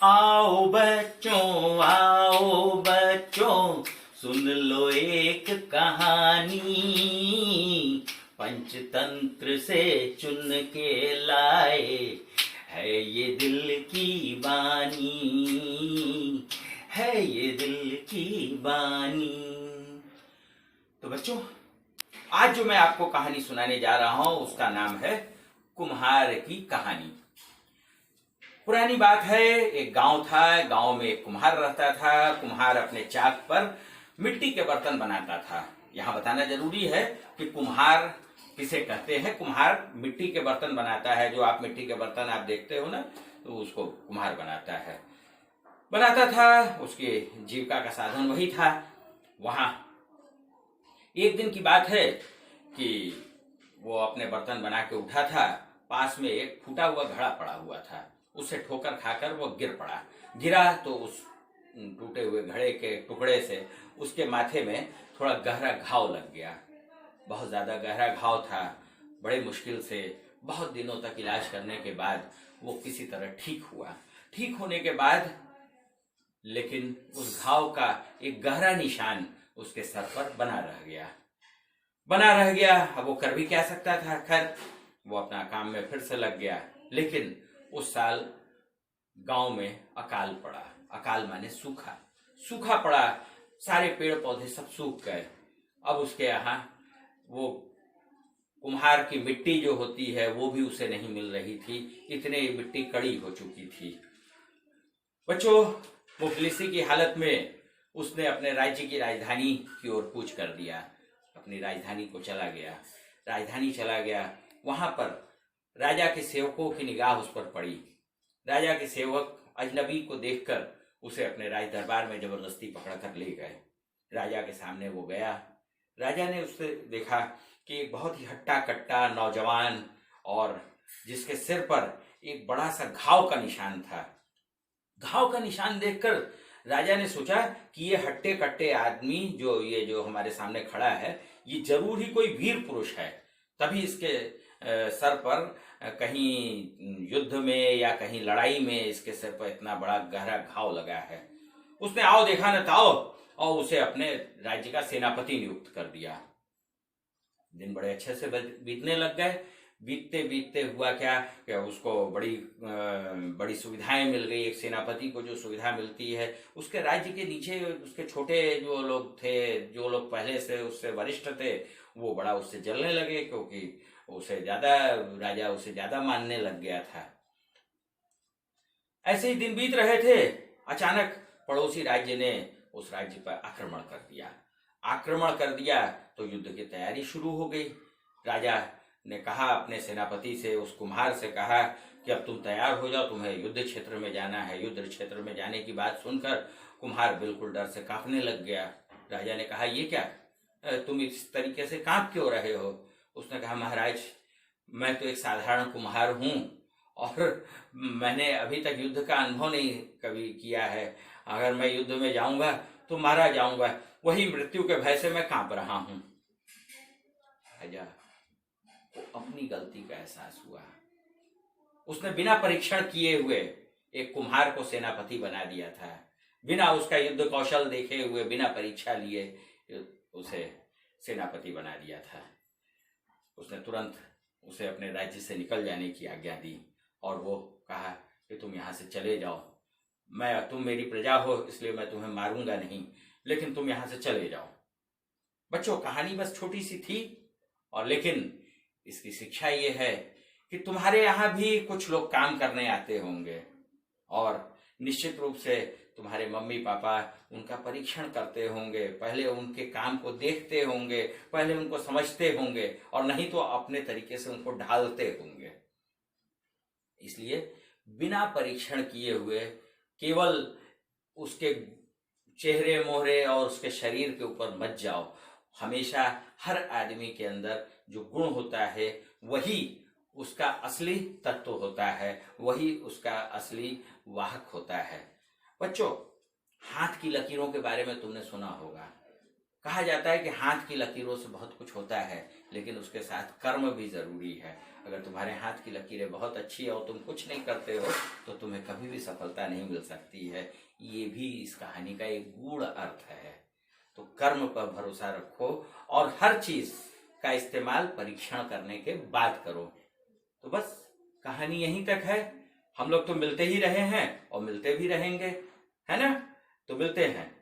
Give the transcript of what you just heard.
आओ बच्चों, सुन लो एक कहानी। पंचतंत्र से चुन के लाए है ये दिल की बानी, है ये दिल की बानी। तो बच्चों, आज जो मैं आपको कहानी सुनाने जा रहा हूं उसका नाम है कुम्हार की कहानी। पुरानी बात है, एक गांव था। गांव में एक कुम्हार रहता था। कुम्हार अपने चाक पर मिट्टी के बर्तन बनाता था। यहां बताना जरूरी है कि कुम्हार किसे कहते हैं। कुम्हार मिट्टी के बर्तन बनाता है। जो आप मिट्टी के बर्तन आप देखते हो ना, तो उसको कुम्हार बनाता था। उसकी जीविका का साधन वही था। वहां एक दिन की बात है कि वो अपने बर्तन बना के उठा था। पास में एक फूटा हुआ घड़ा पड़ा हुआ था। उससे ठोकर खाकर वो गिरा तो उस टूटे हुए घड़े के टुकड़े से उसके माथे में थोड़ा गहरा घाव लग गया। बहुत ज्यादा गहरा घाव था। बड़े मुश्किल से बहुत दिनों तक इलाज करने के बाद वो किसी तरह ठीक हुआ। ठीक होने के बाद लेकिन उस घाव का एक गहरा निशान उसके सर पर बना रह गया। अब वो कर भी क्या सकता था। खैर, वो अपना काम में फिर से लग गया। लेकिन उस साल गांव में अकाल पड़ा। अकाल माने सूखा पड़ा। सारे पेड़ पौधे सब सूख गए। अब उसके यहाँ वो कुम्हार की मिट्टी जो होती है वो भी उसे नहीं मिल रही थी। इतने मिट्टी कड़ी हो चुकी थी। बच्चों, मुफलिसी की हालत में उसने अपने राज्य की राजधानी की ओर कूच कर दिया। अपनी राजधानी को चला गया। वहां पर राजा के सेवकों की निगाह उस पर पड़ी। राजा के सेवक अजनबी को देखकर उसे अपने राज दरबार में जबरदस्ती पकड़कर ले गए। राजा के सामने वो गया। राजा ने उससे देखा कि एक बहुत ही हट्टा कट्टा नौजवान, और जिसके सिर पर एक बड़ा सा घाव का निशान था। घाव का निशान देखकर राजा ने सोचा कि ये हट्टे कट्टे आदमी जो हमारे सामने खड़ा है, ये जरूर ही कोई वीर पुरुष है। तभी इसके सर पर कहीं युद्ध में या कहीं लड़ाई में इसके सिर पर इतना बड़ा गहरा घाव लगा है। उसने आओ देखा न ताओ और उसे अपने राज्य का सेनापति नियुक्त कर दिया। दिन बड़े अच्छे से बीतने लग गए। बीतते बीतते हुआ क्या उसको बड़ी सुविधाएं मिल गई। एक सेनापति को जो सुविधा मिलती है, उसके राज्य के नीचे उसके छोटे जो लोग थे, जो लोग पहले से उससे वरिष्ठ थे, वो बड़ा उससे जलने लगे, क्योंकि राजा उसे ज्यादा मानने लग गया था। ऐसे ही दिन बीत रहे थे। अचानक पड़ोसी राज्य ने उस राज्य पर आक्रमण कर दिया तो युद्ध की तैयारी शुरू हो गई। राजा ने कहा अपने सेनापति से, उस कुम्हार से कहा कि अब तुम तैयार हो जाओ, तुम्हें युद्ध क्षेत्र में जाना है। युद्ध क्षेत्र में जाने की बात सुनकर कुम्हार बिल्कुल डर से कांपने लग गया। राजा ने कहा, ये क्या, तुम इस तरीके से कांप क्यों रहे हो? उसने कहा, महाराज, मैं तो एक साधारण कुम्हार हूं और मैंने अभी तक युद्ध का अनुभव नहीं कभी किया है। अगर मैं युद्ध में जाऊंगा तो मारा जाऊंगा। वही मृत्यु के भय से मैं कांप रहा हूं। राजा को अपनी गलती का एहसास हुआ। उसने बिना परीक्षण किए हुए एक कुम्हार को सेनापति बना दिया था। बिना उसका युद्ध कौशल देखे हुए, बिना परीक्षा लिए उसे सेनापति बना दिया था। उसने तुरंत उसे अपने राज्य से निकल जाने की आज्ञा दी और वो कहा कि तुम यहां से चले जाओ। तुम मेरी प्रजा हो, इसलिए मैं तुम्हें मारूंगा नहीं, लेकिन तुम यहां से चले जाओ। बच्चों, कहानी बस छोटी सी थी, और लेकिन इसकी शिक्षा ये है कि तुम्हारे यहां भी कुछ लोग काम करने आते होंगे और निश्चित रूप से तुम्हारे मम्मी पापा उनका परीक्षण करते होंगे। पहले उनके काम को देखते होंगे, पहले उनको समझते होंगे, और नहीं तो अपने तरीके से उनको ढालते होंगे। इसलिए बिना परीक्षण किए हुए केवल उसके चेहरे मोहरे और उसके शरीर के ऊपर मत जाओ। हमेशा हर आदमी के अंदर जो गुण होता है वही उसका असली तत्व होता है, वही उसका असली वाहक होता है। बच्चों, हाथ की लकीरों के बारे में तुमने सुना होगा। कहा जाता है कि हाथ की लकीरों से बहुत कुछ होता है, लेकिन उसके साथ कर्म भी जरूरी है। अगर तुम्हारे हाथ की लकीरें बहुत अच्छी है और तुम कुछ नहीं करते हो तो तुम्हें कभी भी सफलता नहीं मिल सकती है। ये भी इस कहानी का एक गूढ़ अर्थ है। तो कर्म पर भरोसा रखो और हर चीज का इस्तेमाल परीक्षण करने के बाद करो। तो बस कहानी यहीं तक है। हम लोग तो मिलते ही रहे हैं और मिलते भी रहेंगे, है ना? तो मिलते हैं।